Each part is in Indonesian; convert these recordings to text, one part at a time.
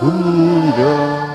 Bunda.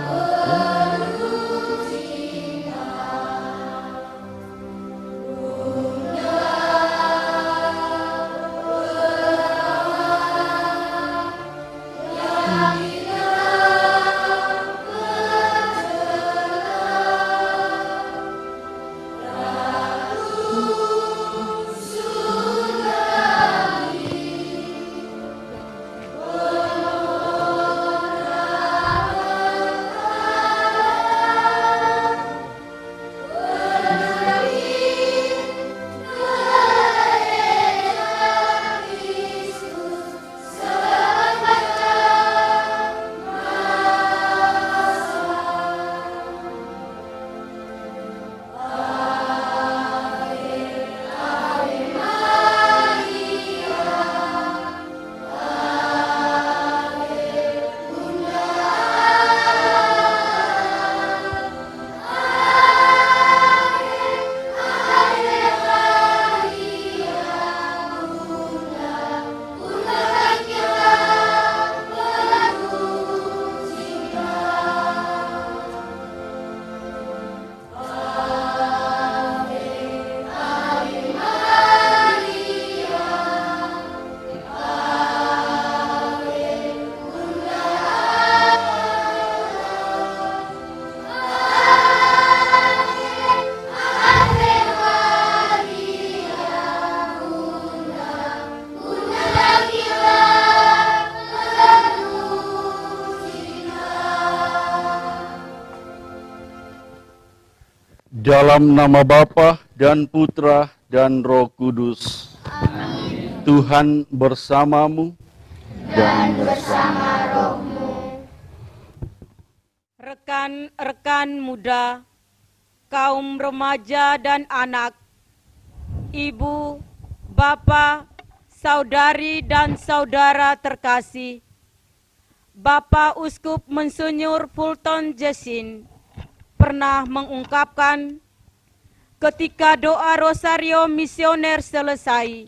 Dalam nama Bapa dan Putra dan Roh Kudus. Amin. Tuhan bersamamu dan bersama rohmu. Rekan-rekan muda, kaum remaja dan anak, ibu, bapak, saudari dan saudara terkasih, Bapak Uskup Monsinyur Fulton Jessin pernah mengungkapkan, ketika doa rosario misioner selesai,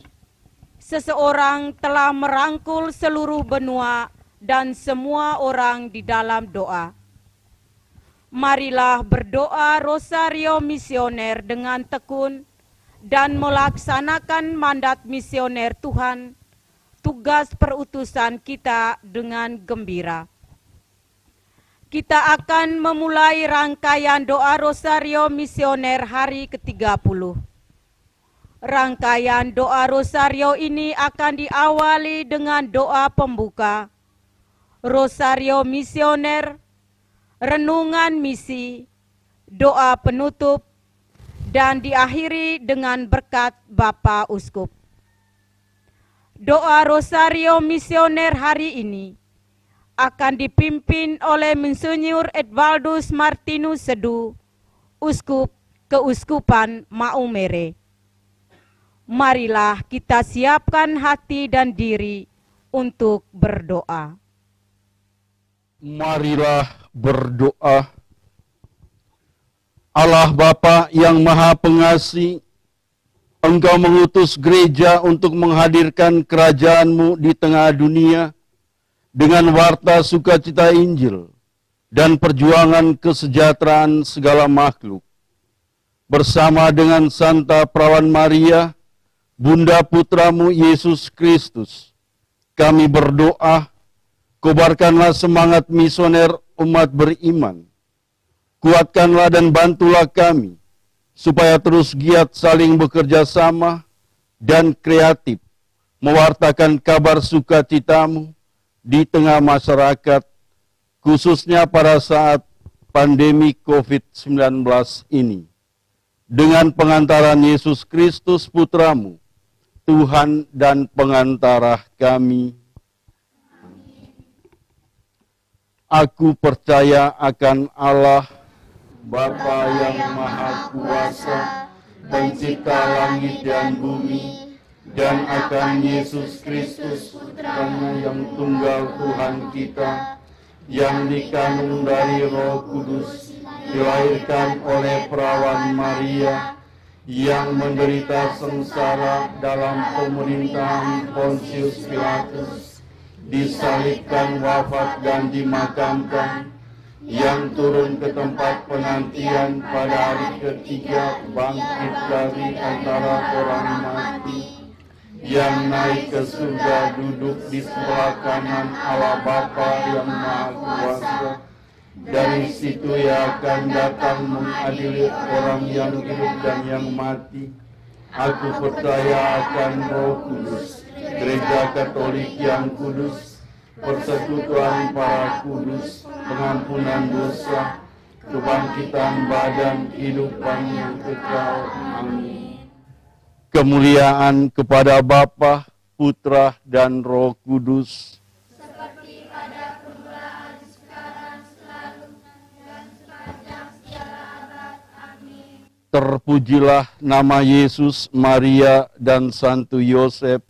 seseorang telah merangkul seluruh benua dan semua orang di dalam doa. Marilah berdoa rosario misioner dengan tekun dan melaksanakan mandat misioner Tuhan, tugas perutusan kita dengan gembira. Kita akan memulai rangkaian doa rosario misioner hari ke-30. Rangkaian doa rosario ini akan diawali dengan doa pembuka, rosario misioner, renungan misi, doa penutup, dan diakhiri dengan berkat Bapak Uskup. Doa rosario misioner hari ini akan dipimpin oleh Monsinyur Edwaldus Martinus Sedu, Uskup Keuskupan Maumere. Marilah kita siapkan hati dan diri untuk berdoa. Marilah berdoa. Allah Bapa yang Maha Pengasih, Engkau mengutus gereja untuk menghadirkan kerajaan-Mu di tengah dunia dengan warta sukacita Injil dan perjuangan kesejahteraan segala makhluk. Bersama dengan Santa Perawan Maria, Bunda Putramu Yesus Kristus, kami berdoa, kobarkanlah semangat misioner umat beriman. Kuatkanlah dan bantulah kami, supaya terus giat saling bekerja sama dan kreatif, mewartakan kabar sukacitamu di tengah masyarakat, khususnya pada saat pandemi COVID-19 ini. Dengan pengantaran Yesus Kristus Putramu, Tuhan dan pengantara kami. Aku percaya akan Allah, Bapa yang Maha Kuasa, Pencipta langit dan bumi, dan akan Yesus Kristus, Putra-Mu yang tunggal Tuhan kita, yang dikandung dari Roh Kudus, dilahirkan oleh Perawan Maria, yang menderita sengsara dalam pemerintahan Pontius Pilatus, disalibkan, wafat, dan dimakamkan, yang turun ke tempat penantian pada hari ketiga, bangkit dari antara orang mati, yang naik ke surga, duduk di sebelah kanan Allah Bapa yang Maha Kuasa. Dari situ Ia akan datang mengadili orang yang hidup dan yang mati. Aku percaya akan Roh Kudus, Gereja Katolik yang kudus, persekutuan para kudus, pengampunan dosa, kebangkitan badan, kehidupan yang kekal. Amin. Kemuliaan kepada Bapa, Putra, dan Roh Kudus. Seperti pada permulaan, sekarang, selalu, dan sepanjang segala abad. Amin. Terpujilah nama Yesus, Maria, dan Santo Yosef.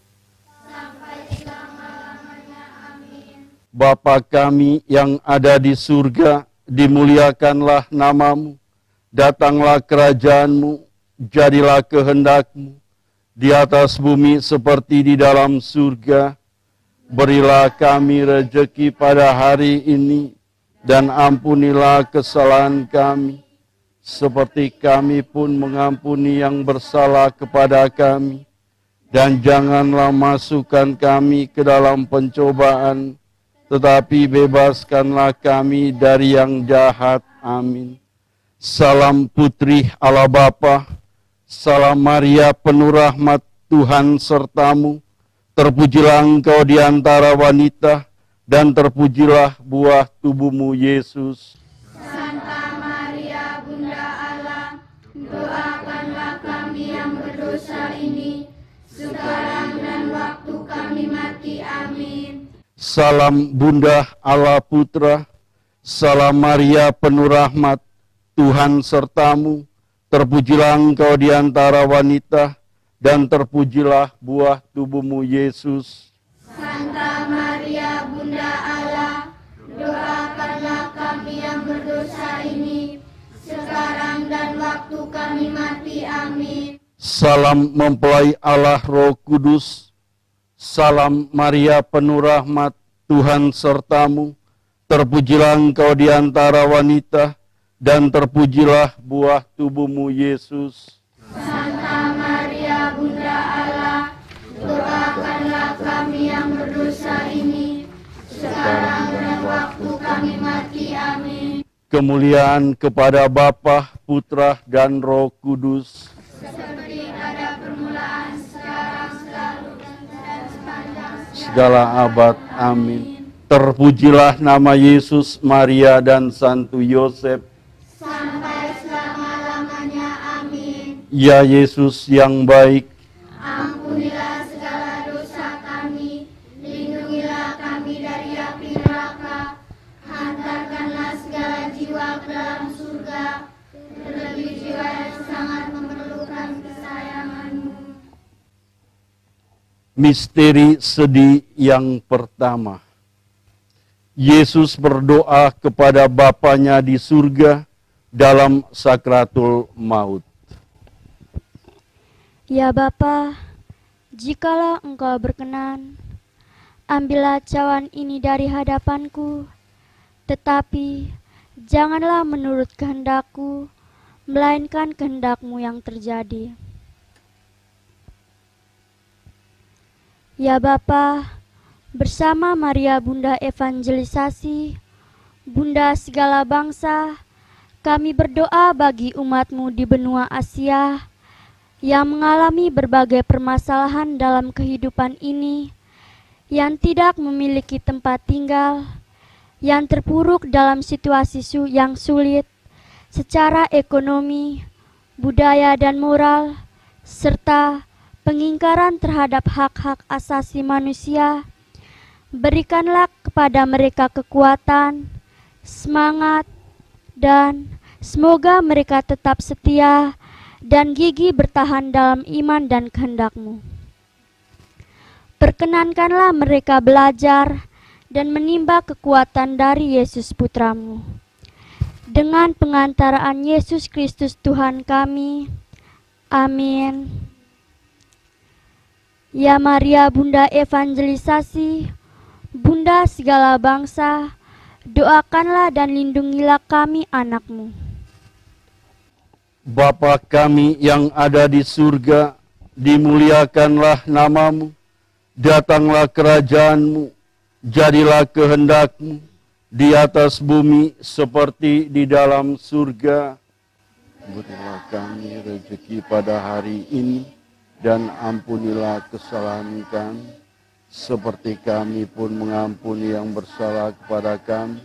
Sampai selama-lamanya. Amin. Bapa kami yang ada di surga, dimuliakanlah namamu. Datanglah kerajaanmu, jadilah kehendakmu, di atas bumi seperti di dalam surga. Berilah kami rejeki pada hari ini, dan ampunilah kesalahan kami, seperti kami pun mengampuni yang bersalah kepada kami. Dan janganlah masukkan kami ke dalam pencobaan, tetapi bebaskanlah kami dari yang jahat. Amin. Salam Putri Allah Bapa, salam Maria penuh rahmat, Tuhan sertamu. Terpujilah engkau di antara wanita, dan terpujilah buah tubuhmu Yesus. Santa Maria, Bunda Allah, doakanlah kami yang berdosa ini, sekarang dan waktu kami mati. Amin. Salam Bunda Allah Putra, salam Maria penuh rahmat, Tuhan sertamu. Terpujilah engkau di antara wanita, dan terpujilah buah tubuhmu Yesus. Santa Maria, Bunda Allah, doakanlah kami yang berdosa ini, sekarang dan waktu kami mati. Amin. Salam mempelai Allah Roh Kudus, salam Maria penuh rahmat, Tuhan sertamu. Terpujilah engkau di antara wanita, dan terpujilah buah tubuhmu Yesus. Santa Maria, Bunda Allah, doakanlah kami yang berdosa ini, sekarang dan waktu kami mati. Amin. Kemuliaan kepada Bapa, Putra, dan Roh Kudus. Seperti pada permulaan, sekarang, selalu, dan sepanjang Segala abad. Amin. Terpujilah nama Yesus, Maria, dan Santo Yosef. sampai selama-lamanya. Amin. Ya Yesus yang baik, Ampunilah segala dosa kami, lindungilah kami dari api neraka, hantarkanlah segala jiwa ke dalam surga, terlebih jiwa yang sangat memerlukan kesayangan-Mu. misteri sedih yang pertama. Yesus berdoa kepada Bapanya di surga dalam sakratul maut. Ya Bapa, jikalau Engkau berkenan, ambillah cawan ini dari hadapanku, tetapi janganlah menurut kehendakku, melainkan kehendak-Mu yang terjadi. Ya Bapa, bersama Maria Bunda Evangelisasi, Bunda segala bangsa, kami berdoa bagi umat-Mu di benua Asia yang mengalami berbagai permasalahan dalam kehidupan ini, yang tidak memiliki tempat tinggal, yang terpuruk dalam situasi yang sulit secara ekonomi, budaya dan moral, serta pengingkaran terhadap hak-hak asasi manusia. Berikanlah kepada mereka kekuatan, semangat, dan semoga mereka tetap setia dan gigih bertahan dalam iman dan kehendak-Mu. Perkenankanlah mereka belajar dan menimba kekuatan dari Yesus Putra-Mu. Dengan pengantaraan Yesus Kristus Tuhan kami. Amin. Ya Maria Bunda Evangelisasi, Bunda segala bangsa, doakanlah dan lindungilah kami anak-Mu. Bapa kami yang ada di surga, dimuliakanlah nama-Mu, datanglah kerajaan-Mu, jadilah kehendak-Mu di atas bumi seperti di dalam surga. Berilah kami rezeki pada hari ini, dan ampunilah kesalahan kami, seperti kami pun mengampuni yang bersalah kepada kami.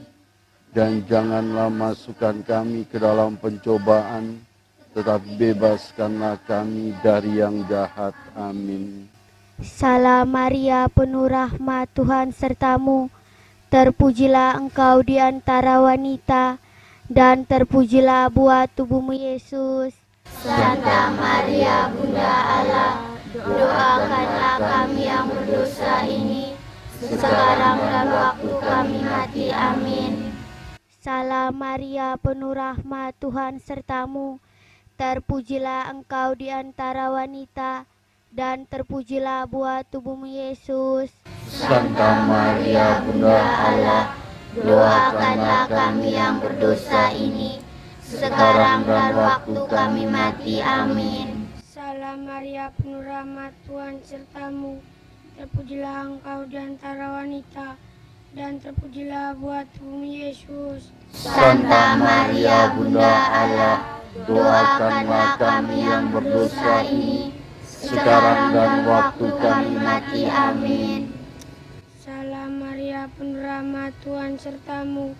Dan janganlah masukkan kami ke dalam pencobaan, tetapi bebaskanlah kami dari yang jahat. Amin. Salam Maria, penuh rahmat, Tuhan sertamu. Terpujilah engkau di antara wanita, dan terpujilah buah tubuhmu Yesus. Santa Maria, Bunda Allah, doakanlah kami yang berdosa ini, sekarang dan waktu kami mati. Amin. Salam Maria, penuh rahmat, Tuhan sertamu. Terpujilah engkau di antara wanita, dan terpujilah buah tubuhmu Yesus. Santa Maria, Bunda Allah, Doakanlah kami yang berdosa ini, sekarang dan waktu kami mati. Amin. Salam Maria, penuh rahmat, Tuhan sertamu. Terpujilah engkau di antara wanita, dan terpujilah buah tubuhmu Yesus. Santa Maria, Bunda Allah, doakanlah kami yang berdosa ini, sekarang dan waktu kami mati. Amin. Salam Maria, penuh rahmat, Tuhan sertamu.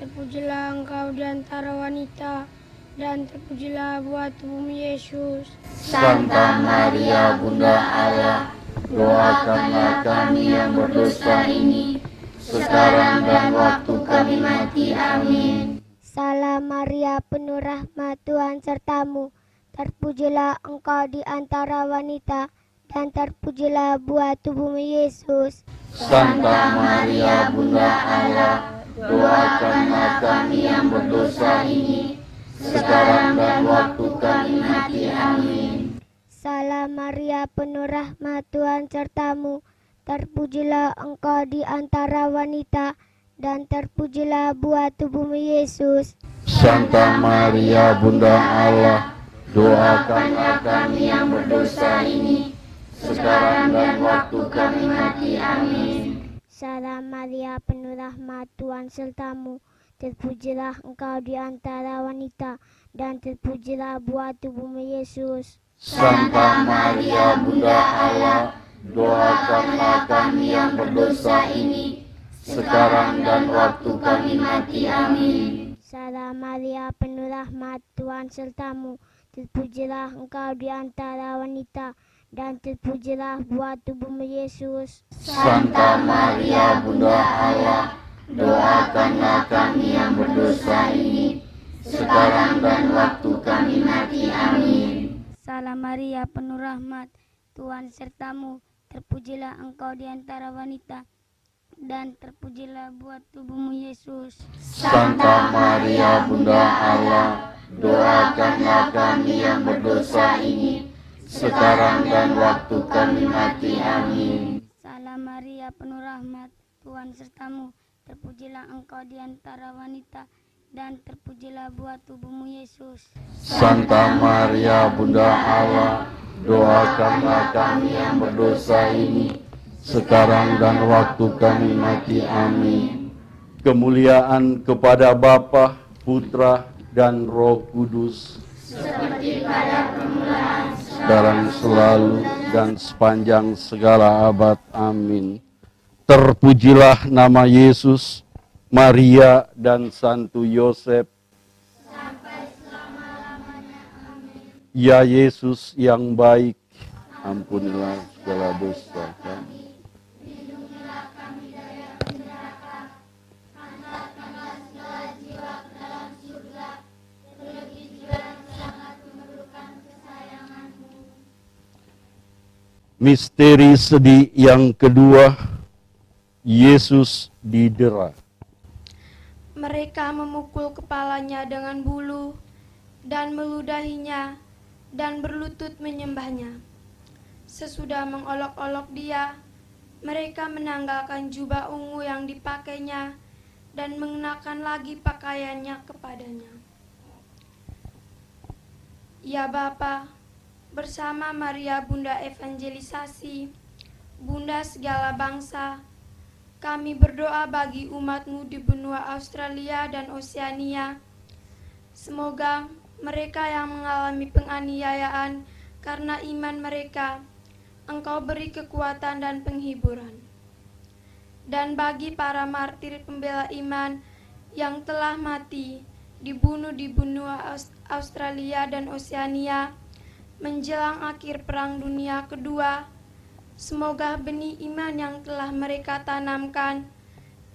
Terpujilah engkau di antara wanita, dan terpujilah buah tubuhmu Yesus. Santa Maria, Bunda Allah, doakanlah kami yang berdosa ini, sekarang dan waktu kami mati. Amin. Salam Maria, penuh rahmat, Tuhan sertamu. Terpujilah engkau di antara wanita, dan terpujilah buah tubuhmu Yesus. Santa Maria, Bunda Allah, doakanlah kami yang berdosa ini, sekarang dan waktu kami mati. Amin. Salam Maria, penuh rahmat, Tuhan sertamu. Terpujilah engkau di antara wanita, dan terpujilah buah tubuhmu Yesus. Santa Maria, Bunda Allah, Doakanlah kami yang berdosa ini, sekarang dan waktu kami mati. Amin. Salam Maria, penuh rahmat, Tuhan sertamu. Terpujilah engkau di antara wanita, dan terpujilah buah tubuhmu Yesus. Santa Maria, Bunda Allah, doakanlah kami yang berdosa ini, sekarang dan waktu kami mati. Amin. Salam Maria, penuh rahmat, Tuhan sertamu. Terpujilah engkau di antara wanita, dan terpujilah buah tubuhmu Yesus. Santa Maria, Bunda Allah, doakanlah kami yang berdosa ini, sekarang dan waktu kami mati. Amin. Salam Maria, penuh rahmat, Tuhan sertamu. Terpujilah engkau di antara wanita, dan terpujilah buah tubuhmu Yesus. Santa Maria, Bunda Allah, doakanlah kami yang berdosa ini, sekarang dan waktu kami mati. Amin. Salam Maria, penuh rahmat, Tuhan sertamu. Terpujilah engkau di antara wanita, dan terpujilah buah tubuhmu Yesus. Santa Maria, Bunda Allah, doakanlah kami yang berdosa ini, sekarang dan waktu kami mati. Amin. Kemuliaan kepada Bapa, Putra, dan Roh Kudus, Seperti pada permulaan, sekarang, selalu, dan sepanjang segala abad. Amin. Terpujilah nama Yesus, Maria, dan Santo Yosef. Ya Yesus yang baik, ampunilah segala dosa kami. Misteri sedih yang kedua, Yesus didera. Mereka memukul kepalanya dengan bulu, dan meludahinya, dan berlutut menyembahnya. Sesudah mengolok-olok dia, Mereka menanggalkan jubah ungu yang dipakainya dan mengenakan lagi pakaiannya kepadanya. Ya Bapa, bersama Maria Bunda Evangelisasi, Bunda segala bangsa, kami berdoa bagi umat-Mu di benua Australia dan Oseania. Semoga mereka yang mengalami penganiayaan karena iman mereka, Engkau beri kekuatan dan penghiburan. Dan bagi para martir pembela iman yang telah mati, dibunuh di benua Australia dan Oseania menjelang akhir Perang Dunia Kedua, semoga benih iman yang telah mereka tanamkan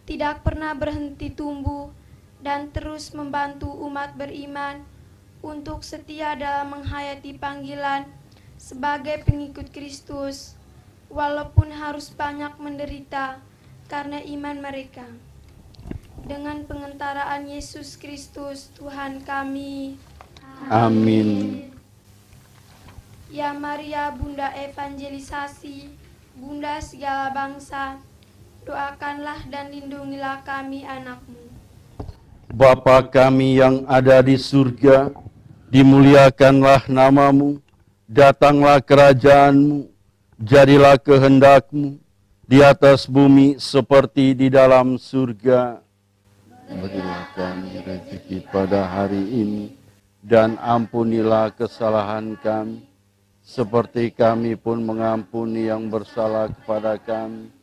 tidak pernah berhenti tumbuh dan terus membantu umat beriman untuk setia dalam menghayati panggilan sebagai pengikut Kristus, walaupun harus banyak menderita karena iman mereka. Dengan pengentaraan Yesus Kristus Tuhan kami. Amin. Ya Maria Bunda Evangelisasi, Bunda segala bangsa, doakanlah dan lindungilah kami anak-Mu. Bapa kami yang ada di surga, dimuliakanlah nama-Mu, datanglah kerajaan-Mu, jadilah kehendak-Mu di atas bumi seperti di dalam surga. Berilah kami rezeki pada hari ini, dan ampunilah kesalahan kami, seperti kami pun mengampuni yang bersalah kepada kami.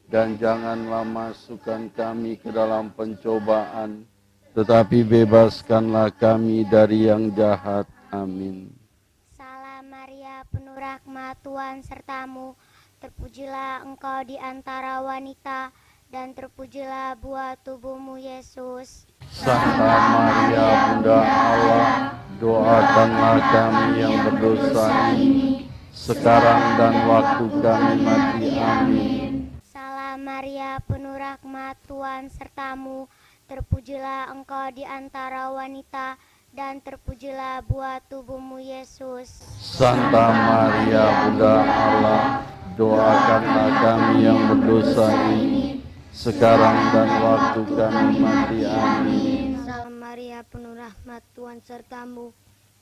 Dan janganlah masukkan kami ke dalam pencobaan, tetapi bebaskanlah kami dari yang jahat. Amin. Salam Maria, penuh rahmat, Tuhan sertamu. Terpujilah engkau di antara wanita, dan terpujilah buah tubuhmu Yesus. Santa Maria, Bunda Allah, doakanlah kami yang berdosa ini, sekarang dan waktu kami mati. Amin. Salam Maria, penuh rahmat, Tuhan sertamu. Terpujilah engkau di antara wanita, dan terpujilah buah tubuhmu Yesus. Santa Maria, Bunda Allah, doakanlah kami yang berdosa ini, sekarang dan waktu kami mati. Amin. Salam Maria, penuh rahmat, Tuhan sertamu.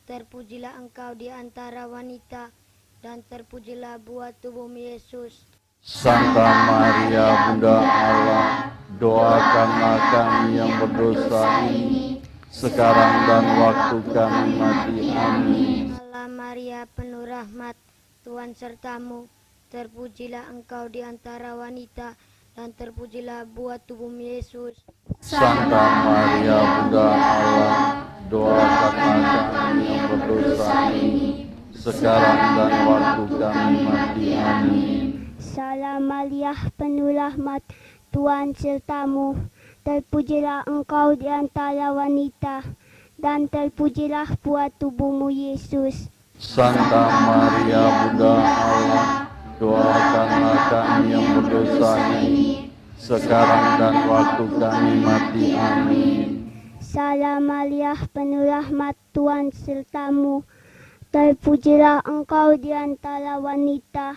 Terpujilah engkau di antara wanita, dan terpujilah buah tubuhmu Yesus. Santa Maria, Bunda Allah, doakanlah kami yang berdosa ini, sekarang dan waktu kami mati. Amin. Salam Maria, penuh rahmat, Tuhan sertamu. Terpujilah engkau di antara wanita, dan terpujilah buah tubuhmu Yesus. Santa Maria, Bunda Allah, doakanlah kami yang berdosa ini, sekarang dan waktu kami mati. Amin. Salam Maria, penuh rahmat, Tuhan sertamu. Terpujilah engkau di antara wanita, dan terpujilah buah tubuhmu Yesus. Santa Maria, Bunda Allah, doakanlah kami yang berdosa ini, sekarang dan waktu kami mati. Amin. Salam Maria, penuh rahmat, Tuhan sertamu. Terpujilah engkau di antara wanita,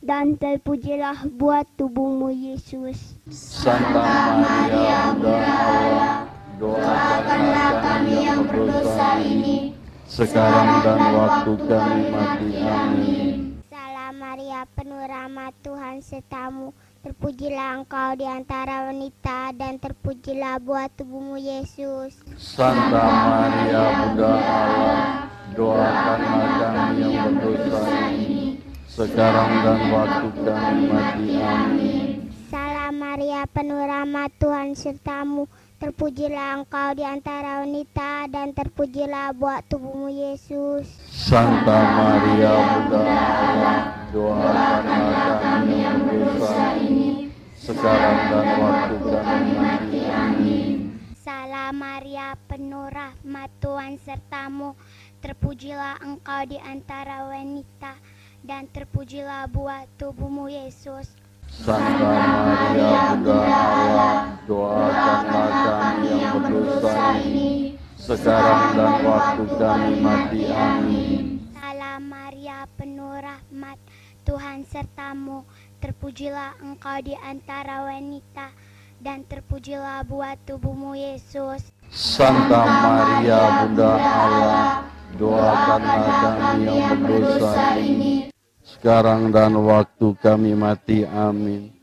dan terpujilah buah tubuhmu Yesus. Santa Maria, Bunda Allah, doakanlah kami yang berdosa ini, sekarang dan waktu kami mati. Amin. Salam Maria, penuh rahmat, Tuhan sertamu. Terpujilah engkau di antara wanita, dan terpujilah buah tubuhmu Yesus. Santa Maria, Bunda Allah, doakanlah kami yang berdosa ini, sekarang dan waktu kami mati. Amin. Salam Maria, penuh rahmat, Tuhan sertamu. Terpujilah engkau di antara wanita, dan terpujilah buah tubuhmu Yesus. Santa Maria, Bunda Allah, doakanlah kami yang berdosa ini, sekarang dan waktu kami mati. Amin. Salam Maria, penuh rahmat, Tuhan sertamu. Terpujilah engkau di antara wanita, dan terpujilah buah tubuhmu Yesus. Santa Maria, Bunda Allah, doakanlah kami yang berdosa ini, sekarang dan waktu kami mati. Amin. Salam Maria, penuh rahmat, Tuhan sertamu. terpujilah Engkau di antara wanita, dan terpujilah buah tubuhmu Yesus. Santa Maria Bunda Allah, doakanlah kami yang berdosa ini, sekarang dan waktu kami mati. Amin.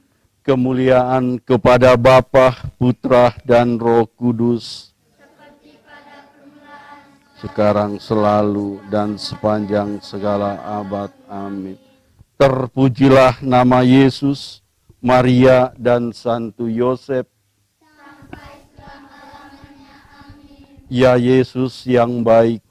Kemuliaan kepada Bapa, Putra, dan Roh Kudus, sekarang, selalu, dan sepanjang segala abad. Amin. Terpujilah nama Yesus, Maria, dan Santo Yosef. Ya Yesus yang baik,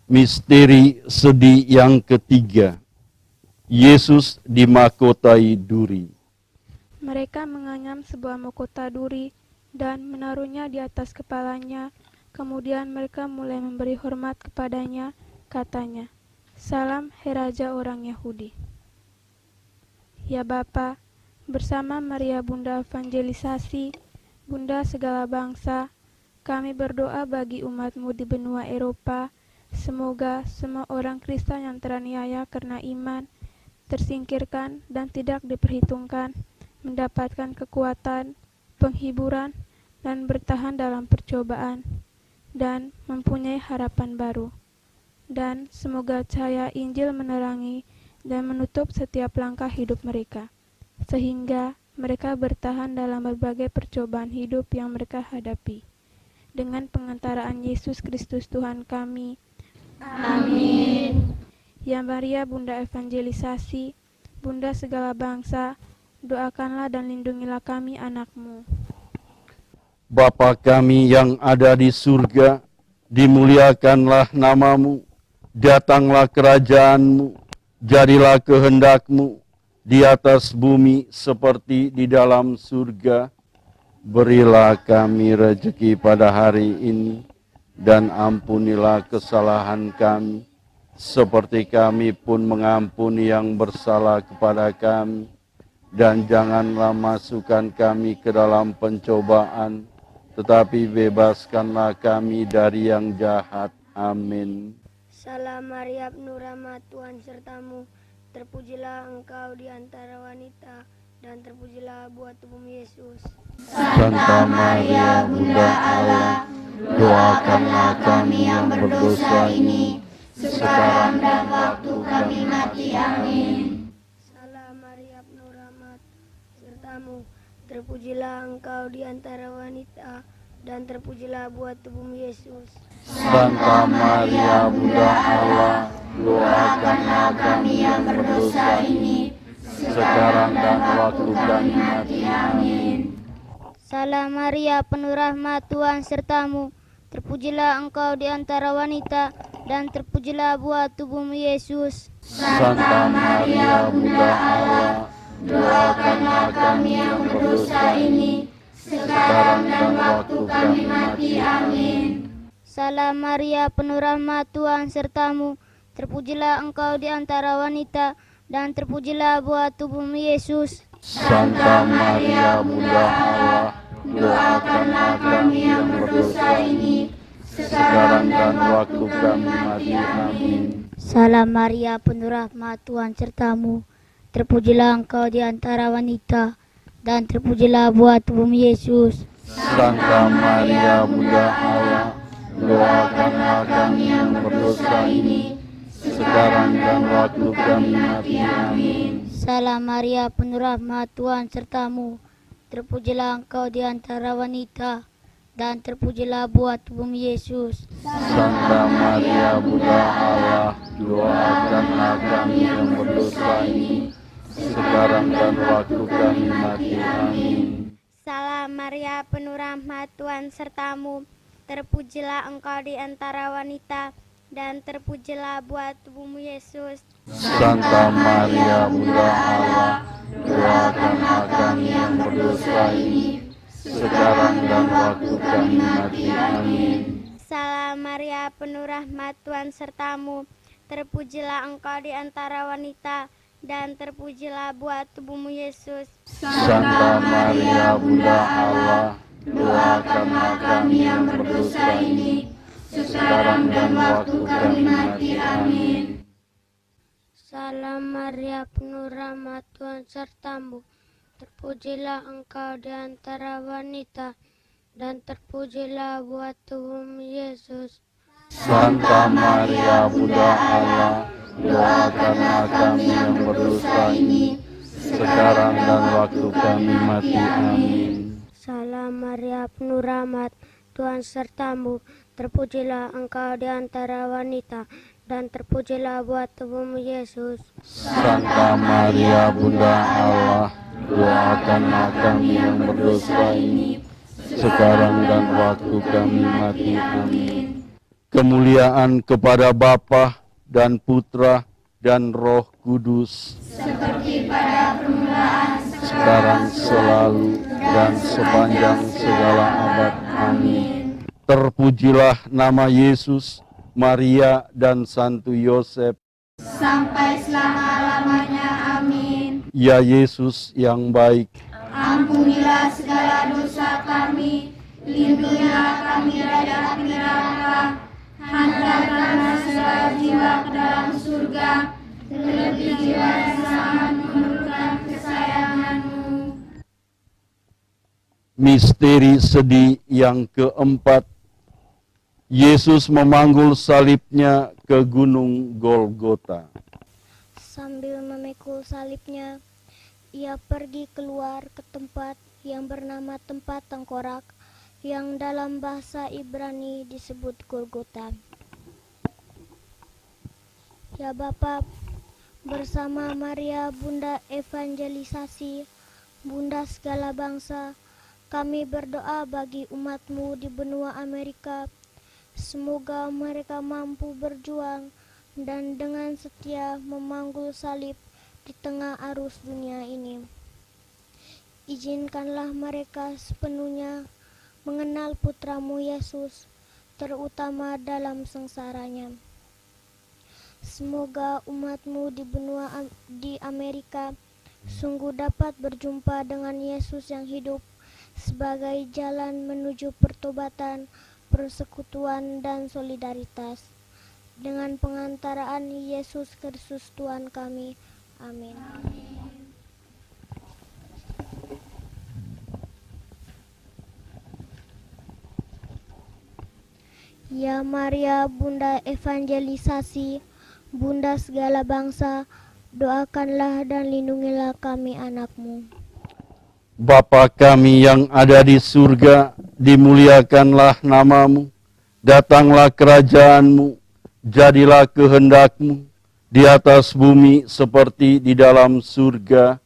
misteri sedih yang ketiga, Yesus dimahkotai duri. Mereka menganyam sebuah mahkota duri dan menaruhnya di atas kepalanya. Kemudian mereka mulai memberi hormat kepadanya, katanya, "Salam, hai Raja orang Yahudi." Ya Bapa, bersama Maria Bunda Evangelisasi, Bunda segala bangsa, kami berdoa bagi umat-Mu di benua Eropa. Semoga semua orang Kristen yang teraniaya karena iman, tersingkirkan dan tidak diperhitungkan, mendapatkan kekuatan, penghiburan, dan bertahan dalam percobaan, dan mempunyai harapan baru. Dan semoga cahaya Injil menerangi dan menutup setiap langkah hidup mereka, sehingga mereka bertahan dalam berbagai percobaan hidup yang mereka hadapi. Dengan pengantaraan Yesus Kristus Tuhan kami. Amin. Ya Maria Bunda Evangelisasi, Bunda segala bangsa, doakanlah dan lindungilah kami anak-Mu. Bapa kami yang ada di surga, dimuliakanlah nama-Mu, datanglah kerajaan-Mu, jadilah kehendak-Mu di atas bumi seperti di dalam surga. Berilah kami rezeki pada hari ini, dan ampunilah kesalahan kami, seperti kami pun mengampuni yang bersalah kepada kami. Dan janganlah masukkan kami ke dalam pencobaan, tetapi bebaskanlah kami dari yang jahat. Amin. Salam Maria, penuh rahmat, Tuhan sertamu. Terpujilah Engkau di antara wanita, dan terpujilah buah tubuhmu Yesus. Santa Maria Bunda Allah, doakanlah kami yang berdosa ini, sekarang dan waktu kami mati. Amin. Salam Maria, penuh rahmat, sertamu. Terpujilah Engkau di antara wanita, dan terpujilah buah tubuhmu Yesus. Santa Maria Bunda Allah, doakanlah kami yang berdosa ini, sekarang dan waktu kami mati. Amin. Salam Maria, penuh rahmat, Tuhan sertamu. Terpujilah Engkau di antara wanita, dan terpujilah buah tubuhmu Yesus. Santa Maria Bunda Allah, doakanlah kami yang berdosa ini, sekarang dan waktu kami mati. Amin. Salam Maria, penuh rahmat, Tuhan sertamu. Terpujilah Engkau di antara wanita, dan terpujilah buah tubuhmu Yesus. Santa Maria Bunda Allah, doakanlah kami yang berdosa ini, sekarang dan waktu kami mati. Amin. Salam Maria, penuh rahmat, Tuhan sertamu. Terpujilah Engkau di antara wanita, dan terpujilah buah tubuhmu Yesus. Santa Maria Bunda Allah, doakanlah kami yang berdosa ini, sekarang dan waktu kami mati. Amin. Salam Maria, penuh rahmat, Tuhan sertamu. Terpujilah Engkau di antara wanita, dan terpujilah buah tubuhmu Yesus. Santa Maria Bunda Allah, doakanlah kami yang berdosa ini, sekarang dan waktu kami mati. Amin. Salam Maria, penuh rahmat, Tuhan sertamu. Terpujilah Engkau di antara wanita, dan terpujilah buah tubuhmu Yesus. Santa Maria Bunda Allah, doakanlah kami yang berdosa ini, sekarang dan waktu kami mati. Amin. Salam Maria, penuh rahmat, Tuhan sertamu. Terpujilah Engkau di antara wanita, dan terpujilah buah tubuhmu Yesus. Santa Maria Bunda Allah, doakanlah kami yang berdosa ini, sekarang dan waktu kami mati. Amin. Salam Maria, penuh rahmat, Tuhan sertamu. Terpujilah engkau di antara wanita, dan terpujilah buah tubuhmu Yesus. Santa Maria Bunda Allah, doakanlah kami yang berdosa ini, sekarang dan waktu kami mati. Amin. Salam Maria, penuh rahmat, Tuhan sertamu. Terpujilah engkau di antara wanita, dan terpujilah buah tubuhmu Yesus. Santa Maria Bunda Allah, doakanlah kami yang berdosa ini, sekarang dan waktu kami mati. Amin. Kemuliaan kepada Bapa dan Putra dan Roh Kudus, seperti pada permulaan, sekarang, selalu, dan sepanjang segala abad. Amin. Terpujilah nama Yesus, Maria, dan Santo Yosef, sampai selama-lamanya. Amin. Ya Yesus yang baik, Ampunilah segala dosa kami, lindungilah kami dari api neraka, hantarkanlah segala jiwa ke dalam surga, terlebih jiwa yang sangat memerlukan kesayangan-Mu. misteri sedih yang keempat, Yesus memanggul salibnya ke Gunung Golgota. Sambil memikul salibnya, ia pergi keluar ke tempat yang bernama tempat tengkorak, yang dalam bahasa Ibrani disebut Golgota. Ya Bapa, bersama Maria Bunda Evangelisasi, Bunda segala bangsa, kami berdoa bagi umat-Mu di benua Amerika. Semoga mereka mampu berjuang dan dengan setia memanggul salib di tengah arus dunia ini. Izinkanlah mereka sepenuhnya mengenal Putra-Mu Yesus, terutama dalam sengsaranya. Semoga umat-Mu di benua di Amerika sungguh dapat berjumpa dengan Yesus yang hidup sebagai jalan menuju pertobatan, persekutuan, dan solidaritas. Dengan pengantaraan Yesus Kristus Tuhan kami. Amin. Ya Maria, Bunda Evangelisasi, Bunda segala bangsa, doakanlah dan lindungilah kami anak-Mu. Bapa kami yang ada di surga, dimuliakanlah nama-Mu, datanglah kerajaan-Mu, jadilah kehendak-Mu, di atas bumi seperti di dalam surga.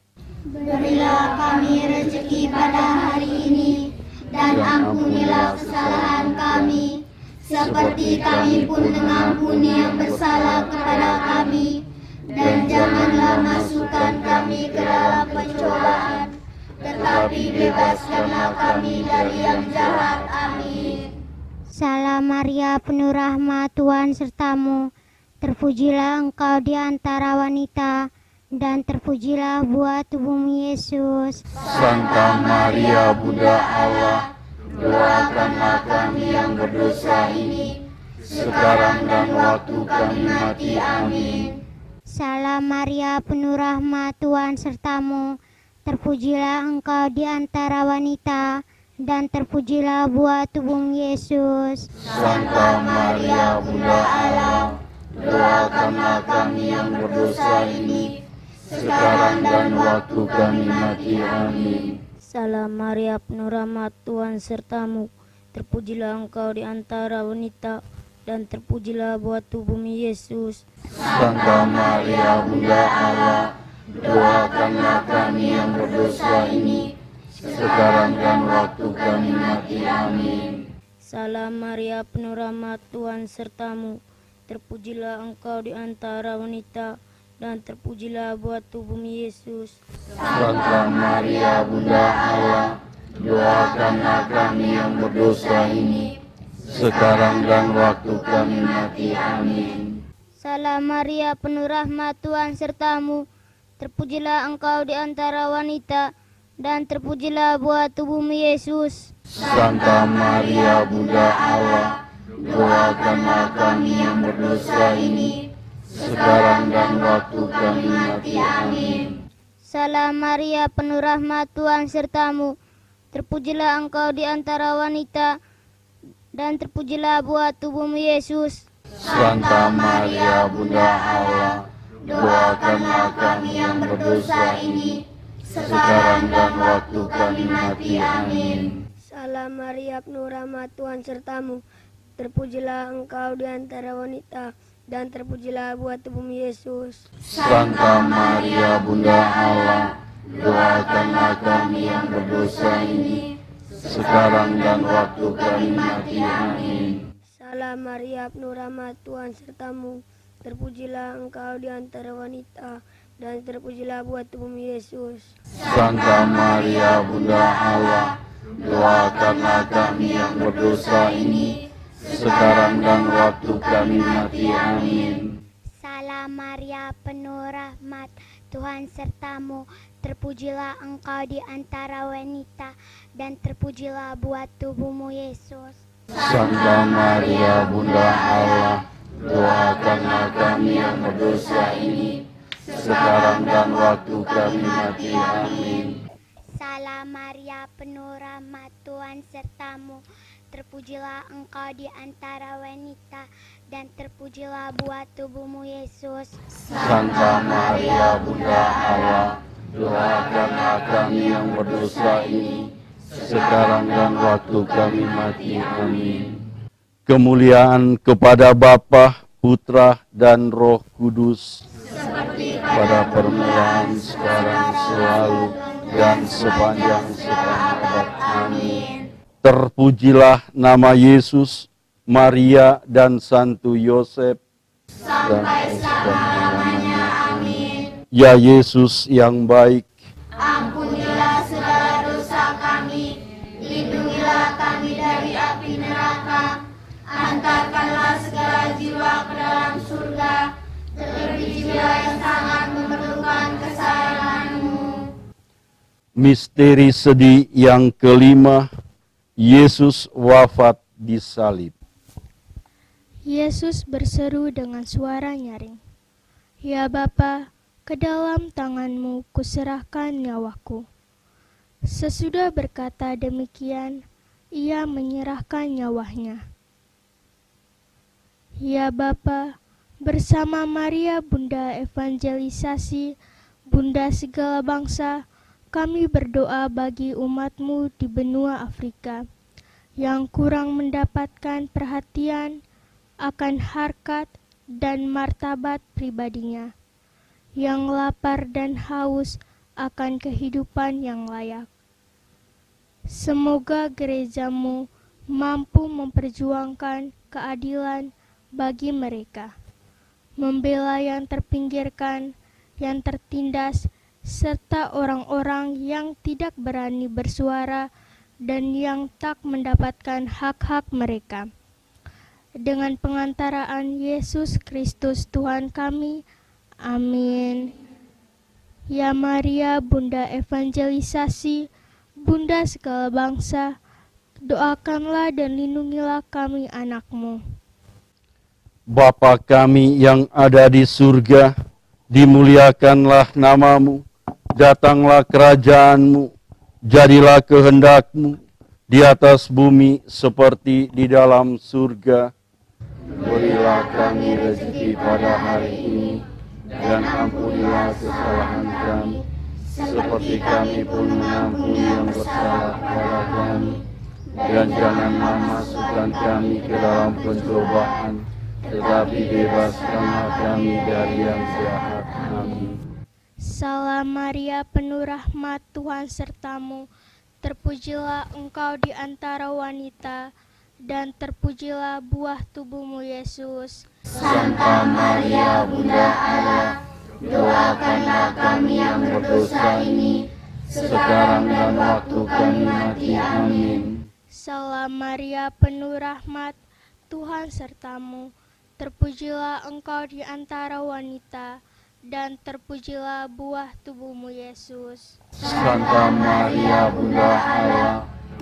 Berilah kami rezeki pada hari ini, dan ampunilah kesalahan kami, seperti kami pun mengampuni yang bersalah kepada kami. Dan janganlah masukkan kami ke dalam pencobaan, tetapi bebaskanlah kami dari yang jahat. Amin. Salam Maria, penuh rahmat, Tuhan sertamu. Terpujilah engkau di antara wanita, dan terpujilah buah tubuhmu Yesus. Santa Maria Bunda Allah, doakanlah kami yang berdosa ini, sekarang dan waktu kami mati. Amin. Salam Maria, penuh rahmat, Tuhan sertamu. Terpujilah engkau di antara wanita, dan terpujilah buah tubuhmu Yesus. Santa Maria Bunda Allah, doakanlah kami yang berdosa ini, sekarang dan waktu kami mati. Amin. Salam Maria, penuh rahmat, Tuhan sertamu. Terpujilah engkau di antara wanita, dan terpujilah buah tubuhmu Yesus. Santa Maria Bunda Allah, doakanlah kami yang berdosa ini, sekarang dan waktu kami mati. Amin. Salam Maria, penuh rahmat, Tuhan sertamu. Terpujilah engkau di antara wanita, dan terpujilah buah tubuhmu Yesus. Santa Maria Bunda Allah, doakanlah kami yang berdosa ini, sekarang dan waktu kami mati. Amin. Salam Maria, penuh rahmat, Tuhan sertamu. terpujilah Engkau di antara wanita, dan terpujilah buah tubuhmu Yesus. Santa Maria Bunda Allah, doakanlah kami yang berdosa ini, sekarang dan waktu kami mati. Amin. Salam Maria, penuh rahmat, Tuhan sertamu. Terpujilah Engkau di antara wanita, dan terpujilah buah tubuhmu Yesus. Santa Maria Bunda Allah, doakanlah kami yang berdosa ini, sekarang dan waktu kami mati. Amin. Salam Maria, penuh rahmat, Tuhan sertamu. Terpujilah Engkau di antara wanita, dan terpujilah buah tubuhmu Yesus. Santa Maria Bunda Allah, doakanlah kami yang berdosa ini, sekarang dan waktu kami mati. Amin. Salam Maria, penuh rahmat, Tuhan sertamu. Terpujilah Engkau di antara wanita, dan terpujilah buah tubuhmu Yesus. Santa Maria Bunda Allah, doakanlah kami yang berdosa ini, sekarang dan waktu kami mati. Amin. Salam Maria, penuh rahmat, Tuhan sertamu. Terpujilah Engkau di antara wanita, dan terpujilah buah tubuhmu Yesus. Santa Maria Bunda Allah, doakanlah kami yang berdosa ini, sekarang dan waktu kami mati. Amin. Salam Maria, penuh rahmat, Tuhan sertamu. Terpujilah Engkau di antara wanita, dan terpujilah buah tubuhmu Yesus. Santa Maria Bunda Allah, doakanlah kami yang berdosa ini, sekarang dan waktu kami mati. Amin. Kemuliaan kepada Bapa, Putra, dan Roh Kudus, seperti pada permulaan, sekarang, selalu, dan sepanjang abad. Amin. Terpujilah nama Yesus, Maria, dan Santo Yosef, sampai selama-lamanya. Amin. Ya Yesus yang baik, Ampunilah segala dosa kami, lindungilah kami dari api neraka, antarkanlah segala jiwa ke dalam surga, terlebih jiwa yang sangat memerlukan kesayangan-Mu. Misteri sedih yang kelima, Yesus wafat di salib. Yesus berseru dengan suara nyaring, "Ya Bapa, ke dalam tangan-Mu kuserahkan nyawaku." Sesudah berkata demikian, ia menyerahkan nyawanya. Ya Bapa, bersama Maria Bunda Evangelisasi, Bunda segala bangsa, kami berdoa bagi umat-Mu di benua Afrika yang kurang mendapatkan perhatian akan harkat dan martabat pribadinya, yang lapar dan haus akan kehidupan yang layak. Semoga gereja-Mu mampu memperjuangkan keadilan bagi mereka, membela yang terpinggirkan, yang tertindas, serta orang-orang yang tidak berani bersuara dan yang tak mendapatkan hak-hak mereka. Dengan pengantaraan Yesus Kristus Tuhan kami, amin. Ya Maria, Bunda Evangelisasi, Bunda segala bangsa, doakanlah dan lindungilah kami anak-Mu. Bapa kami yang ada di surga, dimuliakanlah nama-Mu, datanglah kerajaan-Mu, jadilah kehendak-Mu di atas bumi seperti di dalam surga. Berilah kami rezeki pada hari ini, dan ampunilah kesalahan kami, seperti kami pun mengampuni yang bersalah kepada kami. Dan janganlah masukkan kami ke dalam pencobaan, tetapi bebaskanlah kami dari yang jahat. Amin. Salam Maria, penuh rahmat, Tuhan sertamu. Terpujilah Engkau di antara wanita, dan terpujilah buah tubuhmu Yesus. Santa Maria Bunda Allah, doakanlah kami yang berdosa ini, sekarang dan waktu kami mati. Amin. Salam Maria, penuh rahmat, Tuhan sertamu. Terpujilah Engkau di antara wanita, dan terpujilah buah tubuhmu, Yesus. Santa Maria Bunda Allah,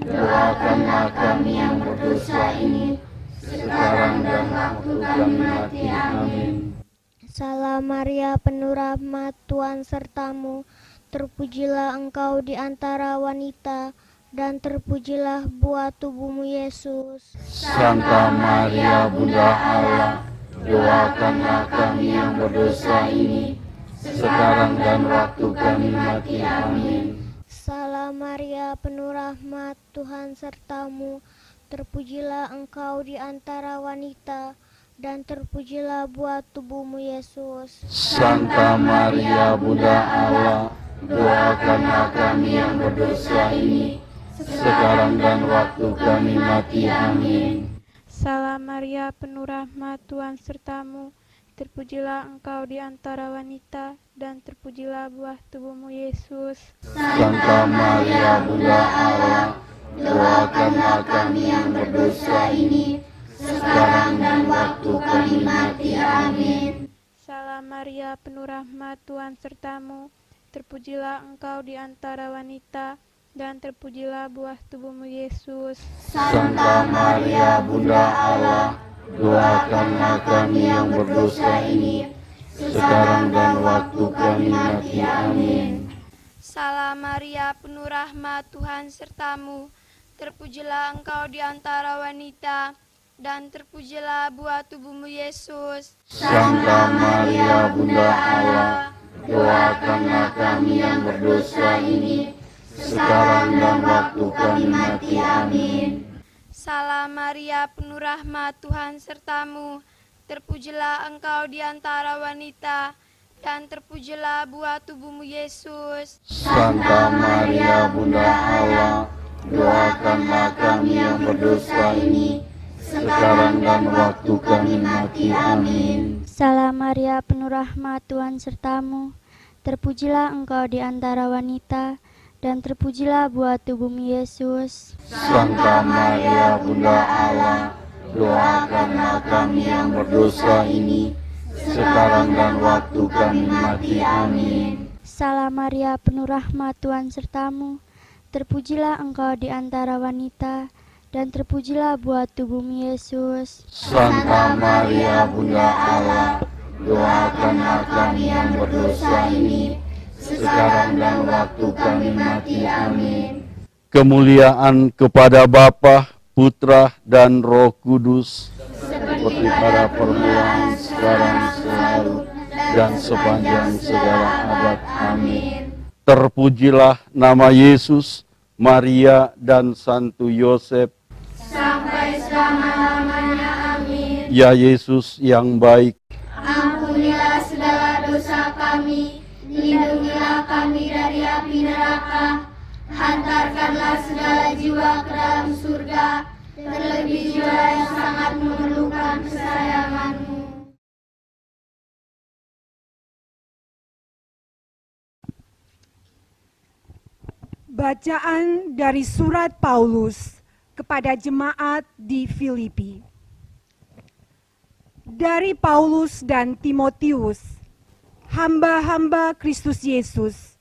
doakanlah kami yang berdosa ini, sekarang dan waktu kami mati. Amin. Salam Maria, penuh rahmat, Tuhan sertamu. Terpujilah engkau di antara wanita, dan terpujilah buah tubuhmu, Yesus. Santa Maria Bunda Allah, doakanlah kami yang berdosa ini, sekarang dan waktu kami mati. Amin. Salam Maria, penuh rahmat, Tuhan sertamu. Terpujilah engkau di antara wanita, dan terpujilah buah tubuhmu, Yesus. Santa Maria Bunda Allah, doakanlah kami yang berdosa ini, sekarang dan waktu kami mati. Amin. Salam Maria, penuh rahmat, Tuhan sertamu. Terpujilah engkau di antara wanita, dan terpujilah buah tubuhmu, Yesus. Santa Maria Bunda Allah, doakanlah kami yang berdosa ini, sekarang dan waktu kami mati. Amin. Salam Maria, penuh rahmat, Tuhan sertamu. Terpujilah engkau di antara wanita, dan terpujilah buah tubuhmu, Yesus. Santa Maria Bunda Allah, doakanlah kami yang berdosa ini, sekarang dan waktu kami mati. Amin. Salam Maria, penuh rahmat, Tuhan sertamu. Terpujilah engkau di antara wanita, dan terpujilah buah tubuhmu, Yesus. Santa Maria Bunda Allah, doakanlah kami yang berdosa ini, sekarang dan waktu kami mati. Amin. Salam Maria, penuh rahmat, Tuhan sertamu. Terpujilah engkau di antara wanita, dan terpujilah buah tubuhmu, Yesus. Santa Maria Bunda Allah, doakanlah kami yang berdosa ini, sekarang dan waktu kami mati. Amin. Salam Maria, penuh rahmat, Tuhan sertamu. Terpujilah engkau di antara wanita, dan terpujilah buah tubuhmu, Yesus. Santa Maria Bunda Allah, doakanlah kami yang berdosa ini, sekarang dan waktu kami mati. Amin. Salam Maria, penuh rahmat, Tuhan sertamu. Terpujilah engkau di antara wanita, dan terpujilah buah tubuhmu, Yesus. Santa Maria Bunda Allah, doakanlah kami yang berdosa ini, sekarang dan waktu kami mati. Amin. Kemuliaan kepada Bapa, Putra, dan Roh Kudus, seperti pada permulaan, sekarang, selalu, dan sepanjang segala abad. Amin. Terpujilah nama Yesus, Maria, dan Santo Yosef, sampai selama-lamanya. Amin. ya Yesus yang baik, Ampunilah segala dosa kami, lindungilah kami dari api neraka, hantarkanlah segala jiwa ke dalam surga, terlebih jiwa yang sangat memerlukan kesayangan-Mu. Bacaan dari surat Paulus kepada jemaat di Filipi. Dari Paulus dan Timotius, hamba-hamba Kristus Yesus,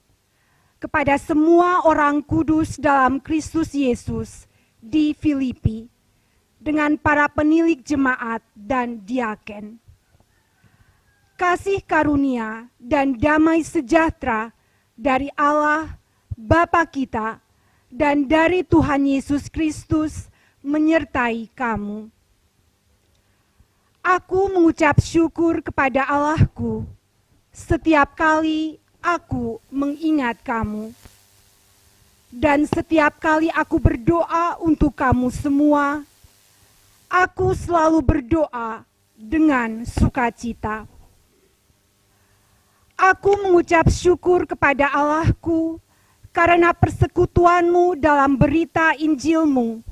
kepada semua orang kudus dalam Kristus Yesus di Filipi, dengan para penilik jemaat dan diaken. Kasih karunia dan damai sejahtera dari Allah Bapa kita dan dari Tuhan Yesus Kristus menyertai kamu. Aku mengucap syukur kepada Allahku setiap kali aku mengingat kamu. Dan setiap kali aku berdoa untuk kamu semua, aku selalu berdoa dengan sukacita. Aku mengucap syukur kepada Allahku karena persekutuanmu dalam berita Injilmu,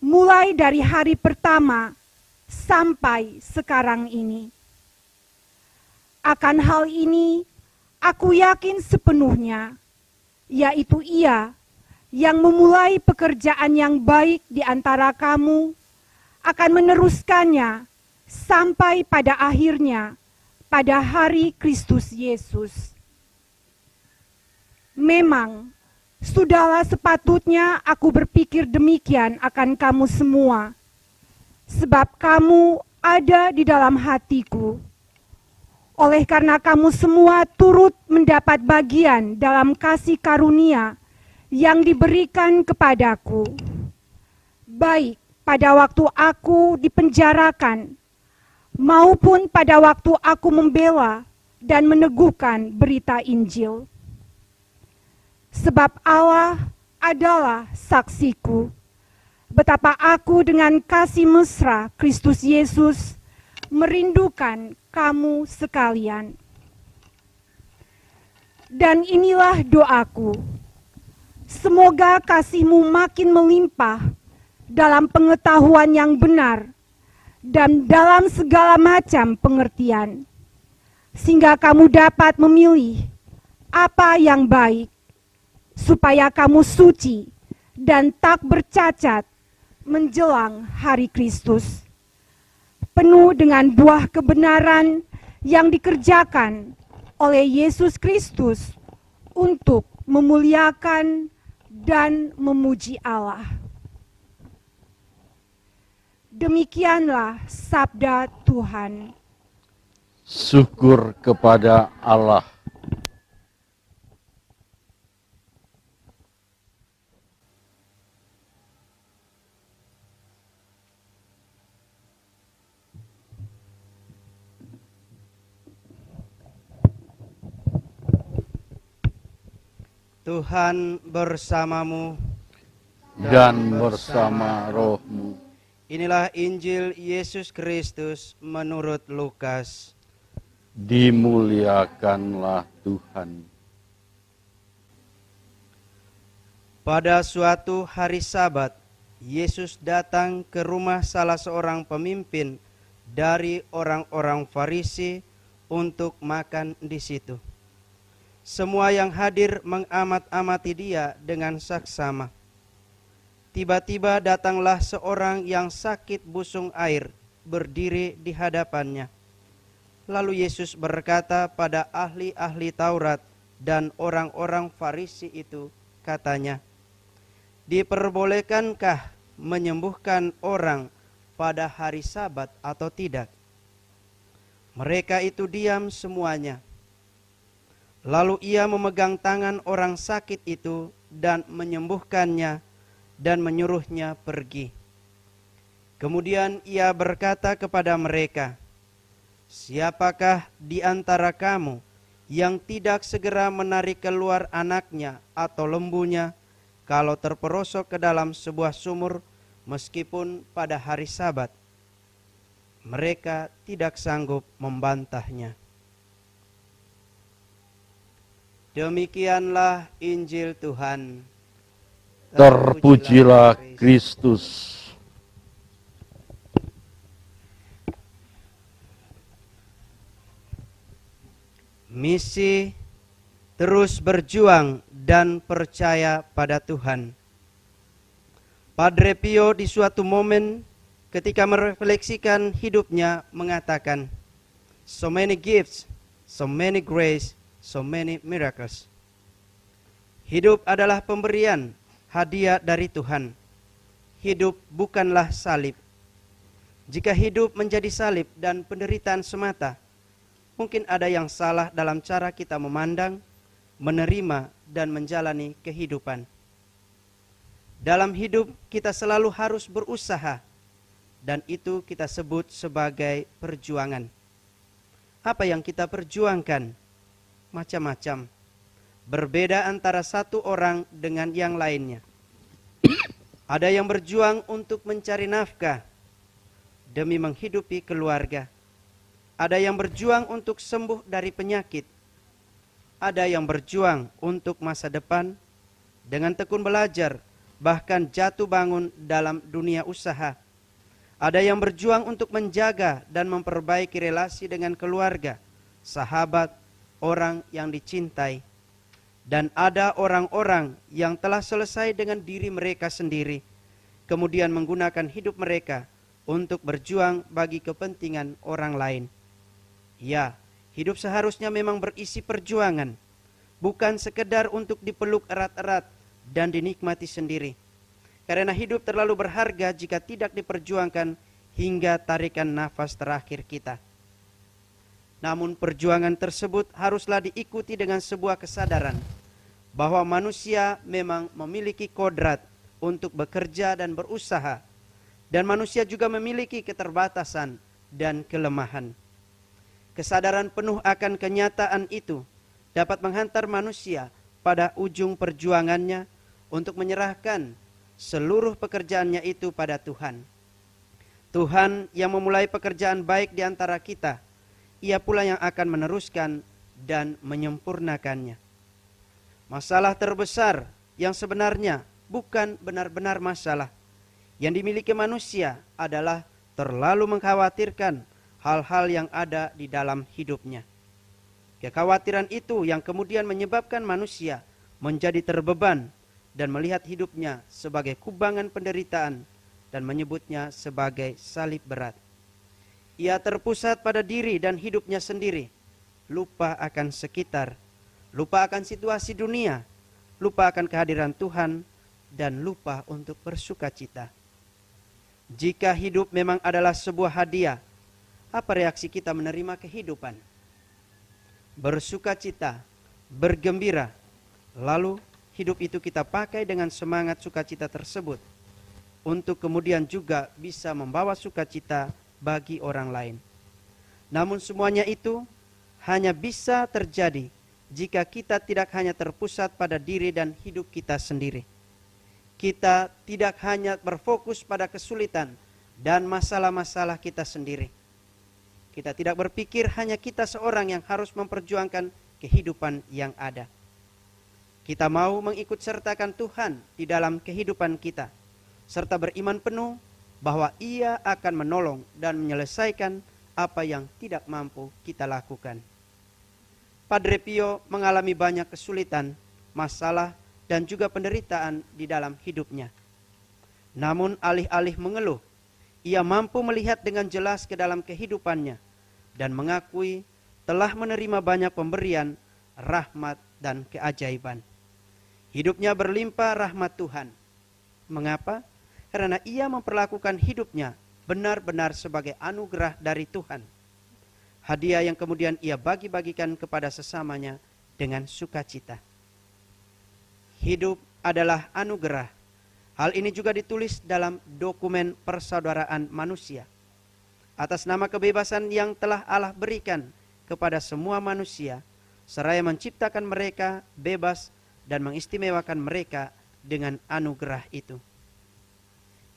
mulai dari hari pertama sampai sekarang ini. Akan hal ini, aku yakin sepenuhnya, yaitu Ia yang memulai pekerjaan yang baik di antara kamu, akan meneruskannya sampai pada akhirnya pada hari Kristus Yesus. Memang, sudahlah sepatutnya aku berpikir demikian akan kamu semua, sebab kamu ada di dalam hatiku. Oleh karena kamu semua turut mendapat bagian dalam kasih karunia yang diberikan kepadaku, baik pada waktu aku dipenjarakan, maupun pada waktu aku membela dan meneguhkan berita Injil. Sebab Allah adalah saksiku, betapa aku dengan kasih mesra Kristus Yesus merindukan kamu sekalian. Dan inilah doaku, semoga kasihmu makin melimpah dalam pengetahuan yang benar dan dalam segala macam pengertian, sehingga kamu dapat memilih apa yang baik, supaya kamu suci dan tak bercacat menjelang hari Kristus, penuh dengan buah kebenaran yang dikerjakan oleh Yesus Kristus untuk memuliakan dan memuji Allah. Demikianlah sabda Tuhan. Syukur kepada Allah. Tuhan bersamamu Dan bersama rohmu. Inilah Injil Yesus Kristus menurut Lukas. Dimuliakanlah Tuhan. Pada suatu hari Sabat, Yesus datang ke rumah salah seorang pemimpin dari orang-orang Farisi untuk makan di situ. Semua yang hadir mengamat-amati dia dengan saksama. Tiba-tiba datanglah seorang yang sakit busung air berdiri di hadapannya. Lalu Yesus berkata pada ahli-ahli Taurat dan orang-orang Farisi itu, katanya, "Diperbolehkankah menyembuhkan orang pada hari Sabat atau tidak?" Mereka itu diam semuanya. Lalu ia memegang tangan orang sakit itu dan menyembuhkannya dan menyuruhnya pergi. Kemudian ia berkata kepada mereka, "Siapakah di antara kamu yang tidak segera menarik keluar anaknya atau lembunya kalau terperosok ke dalam sebuah sumur meskipun pada hari Sabat?" Mereka tidak sanggup membantahnya. Demikianlah Injil Tuhan. Terpujilah Kristus. Misi terus berjuang dan percaya pada Tuhan. Padre Pio di suatu momen ketika merefleksikan hidupnya mengatakan, "So many gifts, so many grace, so many miracles." Hidup adalah pemberian, hadiah dari Tuhan. Hidup bukanlah salib. Jika hidup menjadi salib dan penderitaan semata, mungkin ada yang salah dalam cara kita memandang, menerima, dan menjalani kehidupan. Dalam hidup kita selalu harus berusaha, dan itu kita sebut sebagai perjuangan. Apa yang kita perjuangkan? Macam-macam. Berbeda antara satu orang dengan yang lainnya. Ada yang berjuang untuk mencari nafkah demi menghidupi keluarga. Ada yang berjuang untuk sembuh dari penyakit. Ada yang berjuang untuk masa depan dengan tekun belajar, bahkan jatuh bangun dalam dunia usaha. Ada yang berjuang untuk menjaga dan memperbaiki relasi dengan keluarga, sahabat, orang yang dicintai. Dan ada orang-orang yang telah selesai dengan diri mereka sendiri, kemudian menggunakan hidup mereka untuk berjuang bagi kepentingan orang lain. Ya, hidup seharusnya memang berisi perjuangan, bukan sekedar untuk dipeluk erat-erat dan dinikmati sendiri. Karena hidup terlalu berharga jika tidak diperjuangkan hingga tarikan nafas terakhir kita. Namun perjuangan tersebut haruslah diikuti dengan sebuah kesadaran bahwa manusia memang memiliki kodrat untuk bekerja dan berusaha, dan manusia juga memiliki keterbatasan dan kelemahan. Kesadaran penuh akan kenyataan itu dapat menghantar manusia pada ujung perjuangannya untuk menyerahkan seluruh pekerjaannya itu pada Tuhan. Tuhan yang memulai pekerjaan baik di antara kita, Ia pula yang akan meneruskan dan menyempurnakannya. Masalah terbesar yang sebenarnya bukan benar-benar masalah yang dimiliki manusia adalah terlalu mengkhawatirkan hal-hal yang ada di dalam hidupnya. Kekhawatiran itu yang kemudian menyebabkan manusia menjadi terbeban dan melihat hidupnya sebagai kubangan penderitaan dan menyebutnya sebagai salib berat. Ia terpusat pada diri dan hidupnya sendiri, lupa akan sekitar, lupa akan situasi dunia, lupa akan kehadiran Tuhan, dan lupa untuk bersukacita. Jika hidup memang adalah sebuah hadiah, apa reaksi kita menerima kehidupan? Bersukacita, bergembira, lalu hidup itu kita pakai dengan semangat sukacita tersebut untuk kemudian juga bisa membawa sukacita bagi orang lain. Namun semuanya itu hanya bisa terjadi jika kita tidak hanya terpusat pada diri dan hidup kita sendiri. Kita tidak hanya berfokus pada kesulitan dan masalah-masalah kita sendiri. Kita tidak berpikir hanya kita seorang yang harus memperjuangkan kehidupan yang ada. Kita mau mengikut sertakan Tuhan di dalam kehidupan kita, serta beriman penuh bahwa Ia akan menolong dan menyelesaikan apa yang tidak mampu kita lakukan. Padre Pio mengalami banyak kesulitan, masalah, dan juga penderitaan di dalam hidupnya. Namun alih-alih mengeluh, ia mampu melihat dengan jelas ke dalam kehidupannya dan mengakui telah menerima banyak pemberian, rahmat, dan keajaiban. Hidupnya berlimpah rahmat Tuhan. Mengapa? Karena ia memperlakukan hidupnya benar-benar sebagai anugerah dari Tuhan. Hadiah yang kemudian ia bagi-bagikan kepada sesamanya dengan sukacita. Hidup adalah anugerah. Hal ini juga ditulis dalam dokumen persaudaraan manusia. Atas nama kebebasan yang telah Allah berikan kepada semua manusia, seraya menciptakan mereka bebas dan mengistimewakan mereka dengan anugerah itu.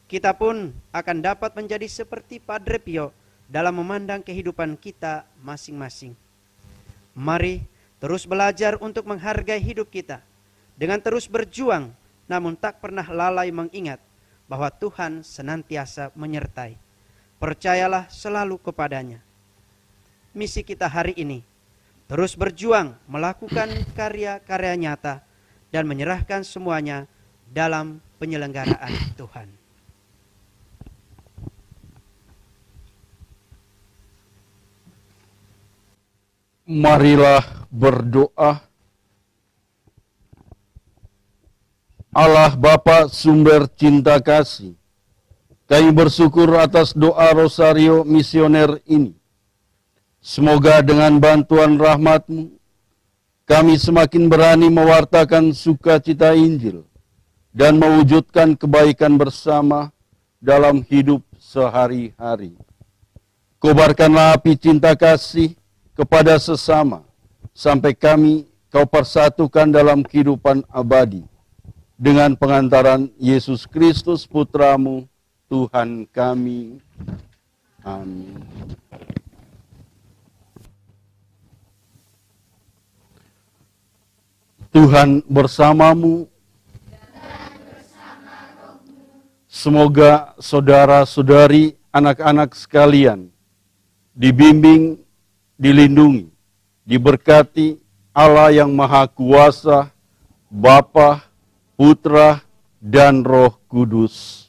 Kita pun akan dapat menjadi seperti Padre Pio dalam memandang kehidupan kita masing-masing. Mari terus belajar untuk menghargai hidup kita dengan terus berjuang, namun tak pernah lalai mengingat bahwa Tuhan senantiasa menyertai. Percayalah selalu kepadanya. Misi kita hari ini, terus berjuang melakukan karya-karya nyata dan menyerahkan semuanya dalam penyelenggaraan Tuhan. Marilah berdoa. Allah Bapa sumber cinta kasih, kami bersyukur atas doa Rosario Misioner ini. Semoga dengan bantuan rahmat-Mu, kami semakin berani mewartakan sukacita Injil dan mewujudkan kebaikan bersama dalam hidup sehari-hari. Kobarkanlah api cinta kasih kepada sesama, sampai kami Kau persatukan dalam kehidupan abadi, dengan pengantaran Yesus Kristus Putra-Mu, Tuhan kami. Amin. Tuhan bersamamu. Semoga saudara-saudari, anak-anak sekalian dibimbing, dilindungi, diberkati Allah yang Maha Kuasa, Bapa, Putra, dan Roh Kudus.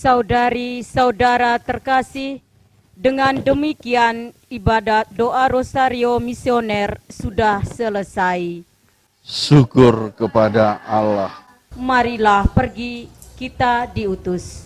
Saudari-saudara terkasih, dengan demikian ibadat doa rosario misioner sudah selesai. Syukur kepada Allah. Marilah pergi, kita diutus.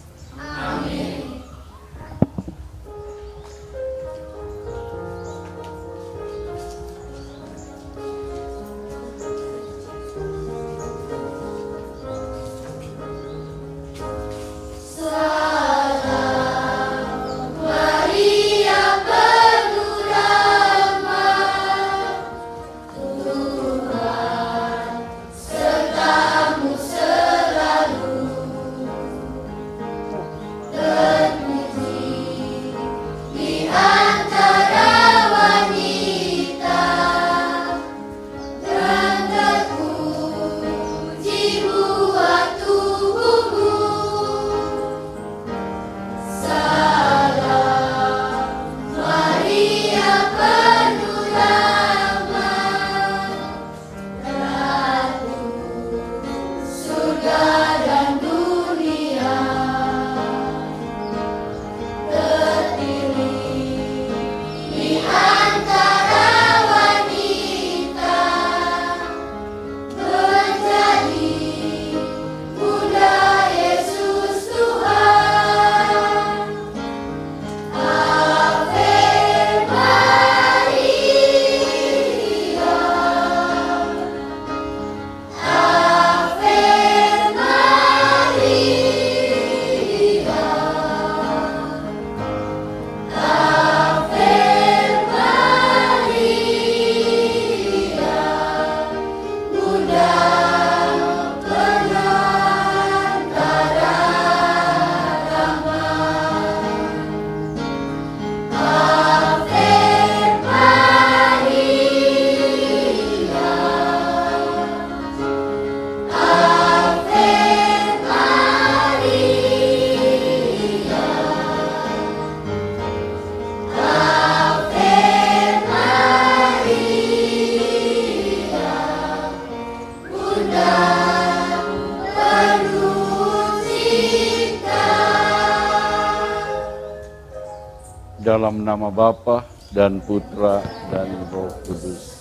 Dalam nama Bapa dan Putra dan Roh Kudus.